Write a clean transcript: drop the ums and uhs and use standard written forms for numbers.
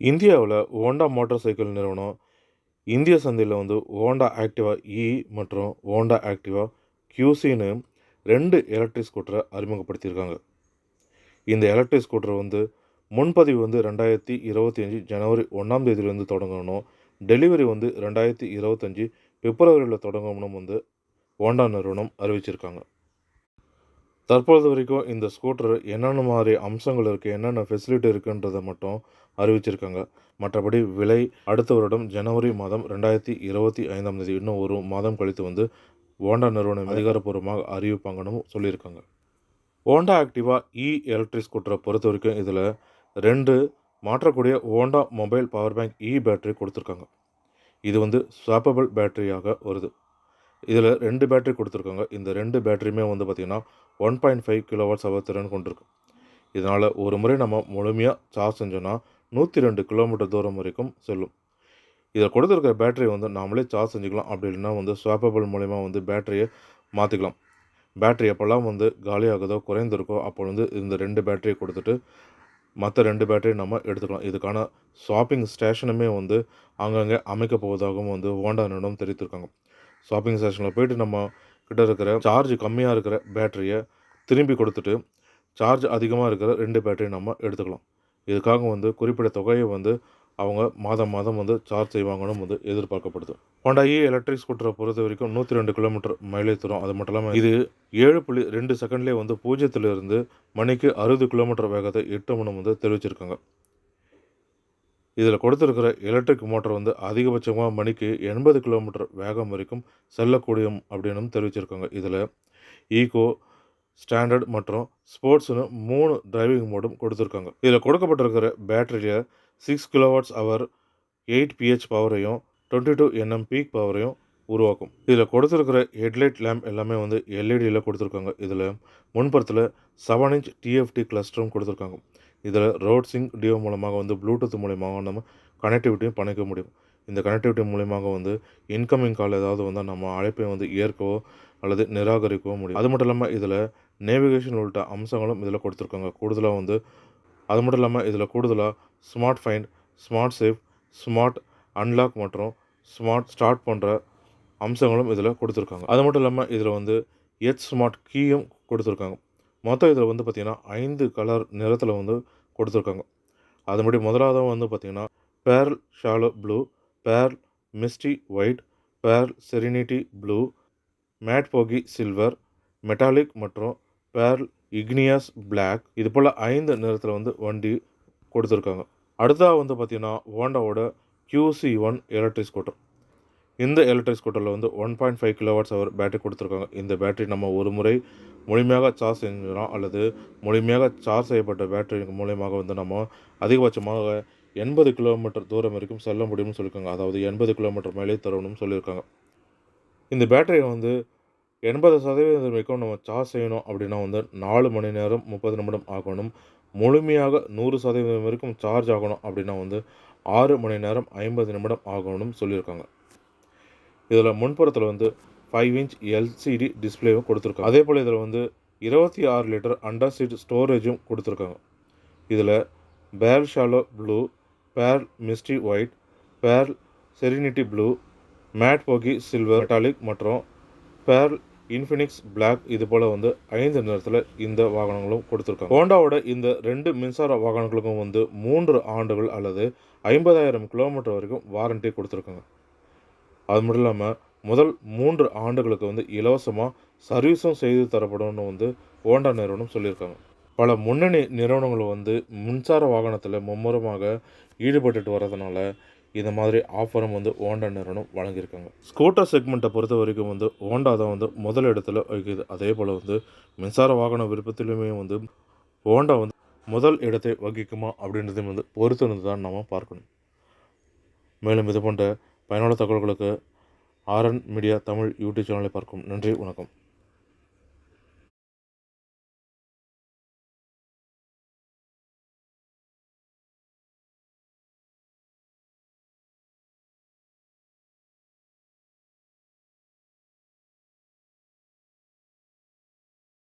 இந்தியாவில் Honda motor cycle நிறுவனம் இந்திய சந்தையில் ஹோண்டா ஆக்டிவா இ மற்றும் ஹோண்டா ஆக்டிவா கியூசின்னு 2 எலக்ட்ரிக் ஸ்கூட்டரை அறிமுகப்படுத்தியிருக்காங்க. இந்த எலக்ட்ரிக் ஸ்கூட்டர் முன்பதிவு 2025 ஜனவரி 1ஆம் தேதியிலேருந்து தொடங்கணும். டெலிவரி 2025 பிப்ரவரியில் தொடங்கணும்னு ஹோண்டா நிறுவனம் அறிவிச்சிருக்காங்க. தற்போது வரைக்கும் இந்த ஸ்கூட்டர் என்னென்ன மாதிரி அம்சங்கள் இருக்குது, என்னென்ன ஃபெசிலிட்டி இருக்குன்றதை மட்டும் அறிவிச்சிருக்காங்க. மற்றபடி விலை அடுத்த வருடம் ஜனவரி மாதம் 2025ஆம் தேதி, இன்னும் ஒரு மாதம் கழித்து ஹோண்டா நிறுவனம் அதிகாரப்பூர்வமாக அறிவிப்பாங்கன்னு சொல்லியிருக்காங்க. ஹோண்டா ஆக்டிவா இ எலக்ட்ரிக் ஸ்கூட்டரை பொறுத்த வரைக்கும் இதில் 2 மாற்றக்கூடிய Honda mobile power bank E battery கொடுத்துருக்காங்க. இது ஸ்வாப்பபிள் பேட்டரியாக வருது. இதில் 2 பேட்டரி கொடுத்துருக்காங்க. இந்த 2 பேட்டரியுமே பார்த்திங்கன்னா 1.5 kWh திறன் கொண்டிருக்கு. இதனால் ஒரு முறை நம்ம முழுமையாக சார்ஜ் செஞ்சோன்னா 102 கிலோமீட்டர் தூரம் வரைக்கும் செல்லும். இதில் கொடுத்துருக்கிற பேட்டரி நாமளே சார்ஜ் செஞ்சுக்கலாம். அப்படி இல்லைன்னா ஸ்வாப்பபிள் மூலிமா பேட்டரியை மாற்றிக்கலாம். பேட்டரி எப்போல்லாம் காலியாகுதோ குறைந்திருக்கோ அப்போ இந்த 2 பேட்டரியை கொடுத்துட்டு மற்ற 2 பேட்டரி நம்ம எடுத்துக்கலாம். இதுக்கான ஸ்வாப்பிங் ஸ்டேஷனுமே அங்கங்கே அமைக்க போவதாகவும் ஹோண்டா நிறுவனம் தெரிவித்திருக்காங்க. ஸ்வாப்பிங் ஸ்டேஷனில் போய்ட்டு நம்ம கிட்ட இருக்கிற சார்ஜ் கம்மியாக இருக்கிற பேட்டரியை திரும்பி கொடுத்துட்டு சார்ஜ் அதிகமாக இருக்கிற 2 பேட்டரி நம்ம எடுத்துக்கலாம். இதுக்காக குறிப்பிட்ட தொகையை அவங்க மாதம் சார்ஜ் செய்வாங்கன்னு எதிர்பார்க்கப்படுது. ஹோண்டா இ எலக்ட்ரிக் ஸ்கூட்டரை பொறுத்த வரைக்கும் 102 கிலோமீட்டர் மைலேஜ் தரும். அது மட்டும் இல்லாமல் இது 7.2 செகண்ட்லேயே 0லிருந்து மணிக்கு 60 கிலோமீட்டர் வேகத்தை எட்டும்னு தெரிவிச்சிருக்காங்க. இதில் கொடுத்துருக்கிற எலக்ட்ரிக் மோட்டர் அதிகபட்சமாக மணிக்கு 80 கிலோமீட்டர் வேகம் வரைக்கும் செல்லக்கூடிய அப்படின்னு தெரிவிச்சிருக்காங்க. இதில் ஈகோ, ஸ்டாண்டர்ட் மற்றும் ஸ்போர்ட்ஸ்னு 3 டிரைவிங் மோடும் கொடுத்துருக்காங்க. இதில் கொடுக்கப்பட்டிருக்கிற பேட்டரியில் 6 kWh 8 pH பவரையும் 22 nm பீக் பவரையும் உருவாக்கும். இதில் கொடுத்துருக்கிற ஹெட்லைட் லேம்ப் எல்லாமே எல்இடியில் கொடுத்துருக்காங்க. இதில் முன்புறத்தில் 7 inch டிஎஃப்டி கிளஸ்டரும் கொடுத்துருக்காங்க. இதில் ரோட் சிங்க் டியோ மூலமாக ப்ளூடூத் மூலியமாக நம்ம கனெக்டிவிட்டியும் பண்ணிக்க முடியும். இந்த கனெக்டிவிட்டி மூலியமாக இன்கமிங் கால் ஏதாவது நம்ம அழைப்பை ஏற்கவோ அல்லது நிராகரிக்கவோ முடியும். அது மட்டும் இல்லாமல் இதில் நேவிகேஷன் உள்ளிட்ட அம்சங்களும் இதில் கொடுத்துருக்காங்க. கூடுதலாக அது மட்டும் இல்லாமல் இதில் கூடுதலாக smart find, smart save, smart unlock மற்றும் ஸ்மார்ட் ஸ்டார்ட் போன்ற அம்சங்களும் இதில் கொடுத்துருக்காங்க. அது மட்டும் இல்லாமல் இதில் எச் ஸ்மார்ட் கீயும் கொடுத்துருக்காங்க. மொத்தம் இதில் பார்த்திங்கன்னா 5 கலர் நிறத்தில் கொடுத்துருக்காங்க. அதுபடி முதலாவது பார்த்திங்கன்னா pearl shallow blue, pearl misty white, pearl serenity blue, matte foggy silver, metallic மற்றும் பேர்ல் இக்னியஸ் பிளாக். இது போல் 5 நிறத்தில் வண்டி கொடுத்துருக்காங்க. அடுத்ததாக பார்த்திங்கன்னா ஹோண்டாவோட QC1 எலக்ட்ரிக் ஸ்கூட்டர். இந்த எலக்ட்ரிக் ஸ்கூட்டரில் 1.5 kWh பேட்டரி கொடுத்துருக்காங்க. இந்த பேட்டரி நம்ம ஒரு முறை முழுமையாக சார்ஜ் செஞ்சோம் அல்லது முழுமையாக சார்ஜ் செய்யப்பட்ட பேட்டரி மூலியமாக நம்ம அதிகபட்சமாக 80 கிலோமீட்டர் தூரம் வரைக்கும் செல்ல முடியும்னு சொல்லியிருக்காங்க. அதாவது 80 கிலோமீட்டர் மைலேஜ் தரணும்னு சொல்லியிருக்காங்க. இந்த பேட்டரியை 80% வரைக்கும் நம்ம சார்ஜ் செய்யணும் அப்படின்னா 4 மணி நேரம் 30 நிமிடம் ஆகணும். முழுமையாக 100% வரைக்கும் சார்ஜ் ஆகணும் அப்படின்னா 6 மணி நேரம் 50 நிமிடம் ஆகணும்னு சொல்லியிருக்காங்க. இதில் முன்புறத்தில் 5 inch எல்சிடி டிஸ்பிளேவும் கொடுத்துருக்காங்க. அதே போல் இதில் 26 லிட்டர் அண்டர் சீட் ஸ்டோரேஜும் கொடுத்துருக்காங்க. இதில் pearl shallow blue, pearl misty white, pearl serenity blue, matte foggy silver, metallic மற்றும் பேர்ல் இன்ஃபினிக்ஸ் பிளாக் இது போல் 5 நிறத்தில் இந்த வாகனங்களும் கொடுத்துருக்காங்க. ஹோண்டாவோட இந்த 2 மின்சார வாகனங்களுக்கும் 3 ஆண்டுகள் அல்லது 50,000 கிலோமீட்டர் வரைக்கும் வாரண்டி கொடுத்துருக்காங்க. அது மட்டும் இல்லாமல் முதல் 3 ஆண்டுகளுக்கு இலவசமாக சர்வீஸும் செய்து தரப்படும்னு ஹோண்டா நிறுவனம் சொல்லியிருக்காங்க. பல முன்னணி நிறுவனங்கள் மின்சார வாகனத்தில் மும்முரமாக ஈடுபட்டுட்டு வர்றதுனால இந்த மாதிரி ஆஃபரும் ஹோண்டா நிறுவனம் வழங்கியிருக்காங்க. ஸ்கூட்டர் செக்மெண்ட்டை பொறுத்த வரைக்கும் ஹோண்டா தான் முதல் இடத்துல வகிக்குது. அதே போல் மின்சார வாகன விருப்பத்திலுமே ஹோண்டா முதல் இடத்தை வகிக்குமா அப்படின்றதையும் பொறுத்து தான் நம்ம பார்க்கணும். மேலும் இது போன்ற பயனுள்ள தகவல்களுக்கு RN மீடியா தமிழ் யூடியூப் சேனலை பார்க்கும். நன்றி, வணக்கம்.